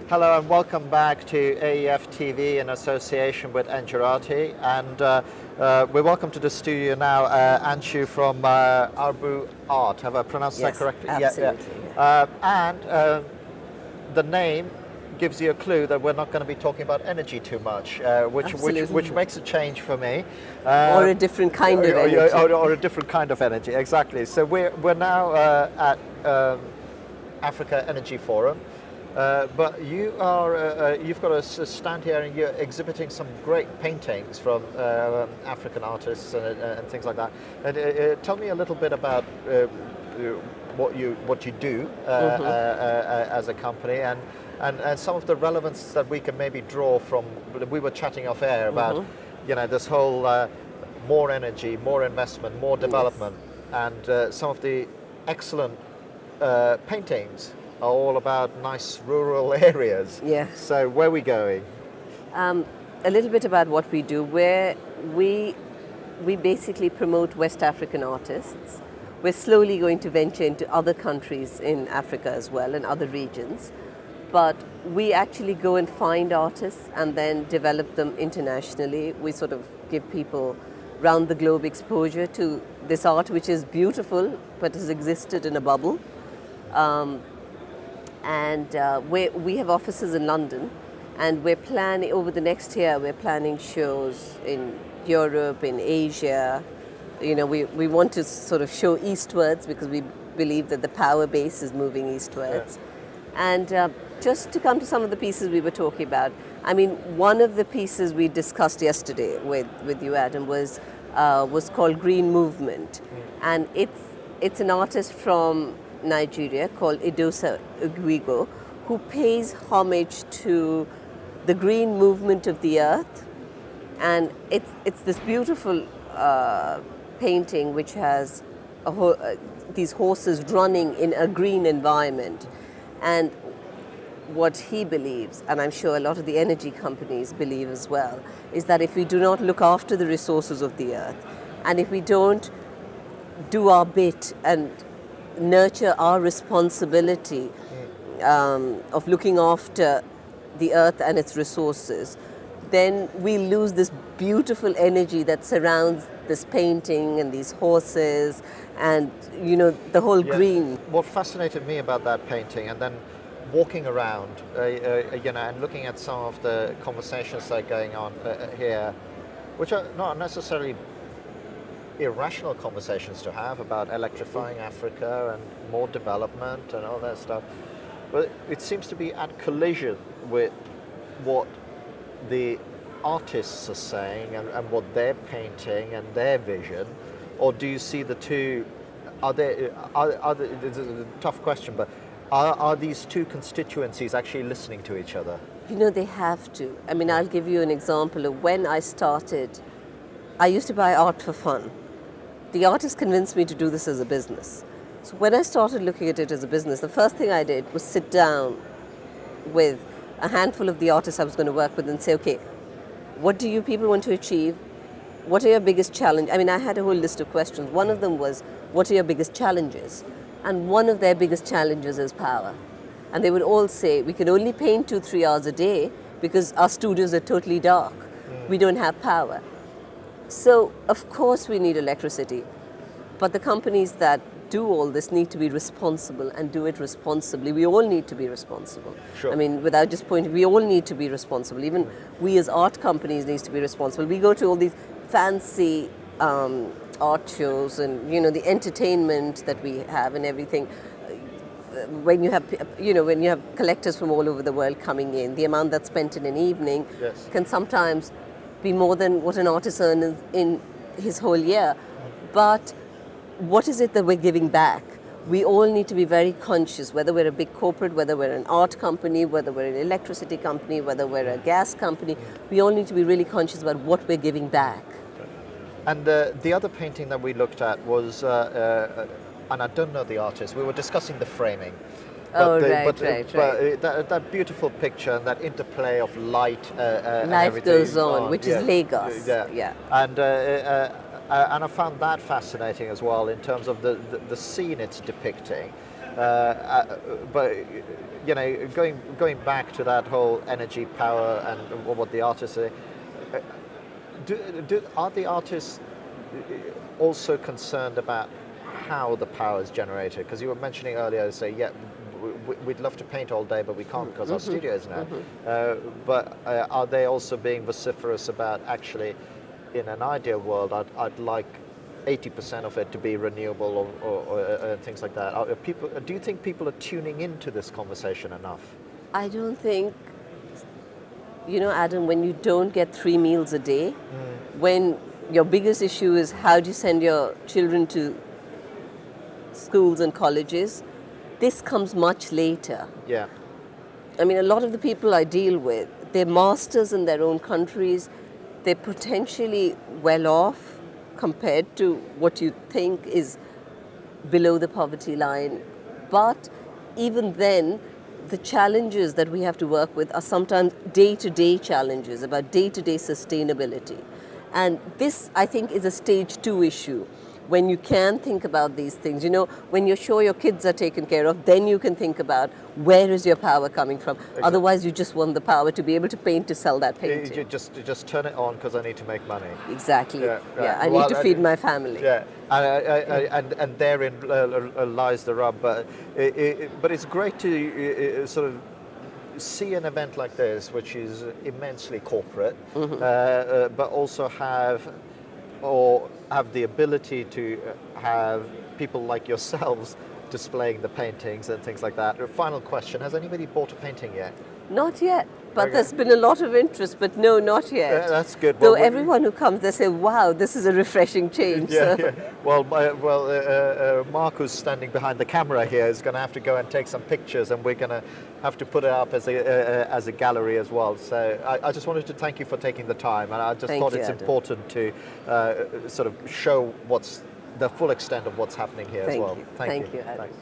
Hello and welcome back to AEF TV in association with Engerati, and we're welcome to the studio now Anshu from Aabru Art. Have I pronounced that correctly? Absolutely. And the name gives you a clue that we're not going to be talking about energy too much, which makes a change for me. Or a different kind of energy. Or a different kind of energy, exactly. So we're now at Africa Energy Forum. But you've got a stand here and you're exhibiting some great paintings from African artists and things like that. And tell me a little bit about what you do as a company and some of the relevance that we can maybe draw from. We were chatting off air about this whole more energy, more investment, more development, and some of the excellent paintings are all about nice rural areas. Yeah. So where are we going? A little bit about what we do. Where we basically promote West African artists. We're slowly going to venture into other countries in Africa as well and other regions. But we actually go and find artists and then develop them internationally. We sort of give people round the globe exposure to this art, which is beautiful but has existed in a bubble. We have offices in London, and we're planning over the next year. We're planning shows in Europe, in Asia. We want to sort of show eastwards because we believe that the power base is moving eastwards. Yeah. And just to come to some of the pieces we were talking about, I mean, one of the pieces we discussed yesterday with you, Adam, was called Green Movement, and it's an artist from Nigeria called Idosa Ugwigo, who pays homage to the green movement of the earth, and it's this beautiful painting which has these horses running in a green environment. And what he believes, and I'm sure a lot of the energy companies believe as well, is that if we do not look after the resources of the earth, and if we don't do our bit and nurture our responsibility of looking after the earth and its resources, then we lose this beautiful energy that surrounds this painting and these horses and the whole green. What fascinated me about that painting, and then walking around and looking at some of the conversations that are going on here, which are not necessarily irrational conversations to have about electrifying Africa and more development and all that stuff. But it seems to be at collision with what the artists are saying and what they're painting and their vision. Or do you see the two, this is a tough question, but are these two constituencies actually listening to each other? They have to. I mean, I'll give you an example of when I started. I used to buy art for fun. The artist convinced me to do this as a business. So when I started looking at it as a business, the first thing I did was sit down with a handful of the artists I was going to work with and say, okay, what do you people want to achieve? What are your biggest challenges? I mean, I had a whole list of questions. One of them was, what are your biggest challenges? And one of their biggest challenges is power. And they would all say, we can only paint 2-3 hours a day because our studios are totally dark. We don't have power. So, of course we need electricity, but the companies that do all this need to be responsible and do it responsibly. We all need to be responsible. Sure. I mean, without just pointing, we all need to be responsible. Even we as art companies need to be responsible. We go to all these fancy art shows and, the entertainment that we have and everything. When you have collectors from all over the world coming in, the amount that's spent in an evening can sometimes be more than what an artist earns in his whole year. But what is it that we're giving back? We all need to be very conscious, whether we're a big corporate, whether we're an art company, whether we're an electricity company, whether we're a gas company, we all need to be really conscious about what we're giving back. And the other painting that we looked at was, and I don't know the artist, we were discussing the framing. But that beautiful picture and that interplay of light Life goes on, which is Lagos. Yeah. And I found that fascinating as well in terms of the scene it's depicting. But you know, going back to that whole energy, power, and what the artists say, are the artists also concerned about how the power is generated? Because you were mentioning earlier, say, yeah, we'd love to paint all day, but we can't because our studio isn't out. But are they also being vociferous about actually, in an ideal world, I'd like 80% of it to be renewable or things like that? Do you think people are tuning into this conversation enough? I don't think, you know, Adam, when you don't get 3 meals a day, when your biggest issue is how do you send your children to schools and colleges, this comes much later. Yeah. I mean, a lot of the people I deal with, they're masters in their own countries. They're potentially well off compared to what you think is below the poverty line. But even then, the challenges that we have to work with are sometimes day-to-day challenges about day-to-day sustainability. And this, I think, is a stage 2 issue. When you can think about these things, you know, when you're sure your kids are taken care of, then you can think about where is your power coming from. Exactly. Otherwise, you just want the power to be able to paint, to sell that painting. You just turn it on because I need to make money. Exactly. Yeah, I need to feed my family. Yeah, and therein lies the rub. But it's great to sort of see an event like this, which is immensely corporate, but also have the ability to have people like yourselves displaying the paintings and things like that. Final question, has anybody bought a painting yet? Not yet, but there's been a lot of interest, but no, not yet. That's good. Though everyone who comes, they say, wow, this is a refreshing change. Yeah. Well, Mark, who's standing behind the camera here, is going to have to go and take some pictures, and we're going to have to put it up as a gallery as well. So I just wanted to thank you for taking the time, and I just thought it's important to sort of show what's the full extent of what's happening here as well. Thank you, Adam. Thanks.